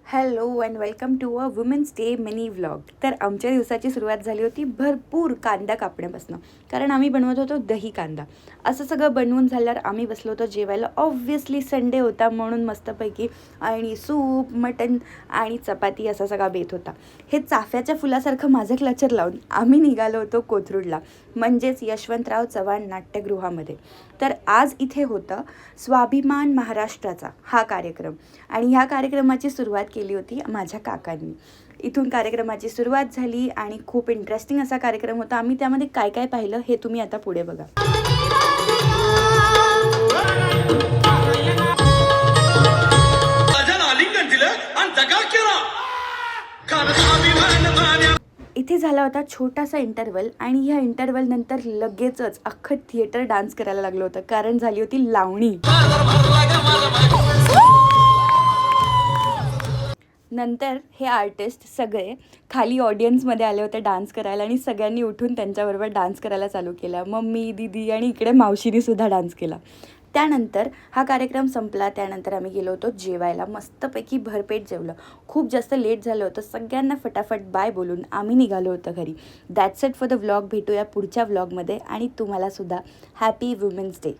Hello and welcome to a women's day mini vlog. तर आमच्या दिवसाची सुरुवात झाली होती भरपूर कांदा कापण्यापासून, कारण आम्ही बनवत होतो दही कांदा. असं सगळं बनवून झाल्यावर आम्ही बसलो होतो जेवायला. ऑब्व्हियसली संडे होता म्हणून मस्तपैकी आणि सूप, मटण आणि चपाती असा सगळा बेत होता. हे चाफ्याच्या फुलासारखं माझं क्लचर लावून आम्ही निघालो होतो कोथरूडला, म्हणजेच यशवंतराव चव्हाण नाट्यगृहामध्ये. तर आज इथे होतं स्वाभिमान महाराष्ट्राचा हा कार्यक्रम आणि ह्या कार्यक्रमाची सुरुवात केली होती माझ्या काकांनी. इथून कार्यक्रमाची सुरुवात झाली आणि खूप इंटरेस्टिंग असा कार्यक्रम होता. आम्ही त्यामध्ये काय काय पाहिलं हे तुम्ही आता पुढे बघा. इथे झाला होता छोटासा इंटरवल आणि ह्या इंटरवल नंतर लगेचच अख्खं थिएटर डान्स करायला लागलं होतं, कारण झाली होती लावणी. नंतर हे आर्टिस्ट सगळे खाली ऑडियन्समध्ये आले होते डान्स करायला आणि सगळ्यांनी उठून त्यांच्याबरोबर डान्स करायला चालू केला. मम्मी, दीदी आणि इकडे मावशीनीसुद्धा डान्स केला. त्यानंतर हा कार्यक्रम संपला. त्यानंतर आम्ही गेलो होतो जेवायला. मस्तपैकी भरपेट जेवलं. खूप जास्त लेट झालं होतं. सगळ्यांना फटाफट बाय बोलून आम्ही निघालो होतो घरी. That's it for the vlog. भेटूया पुढच्या व्लॉगमध्ये आणि तुम्हालासुद्धा हॅपी वुमेन्स डे.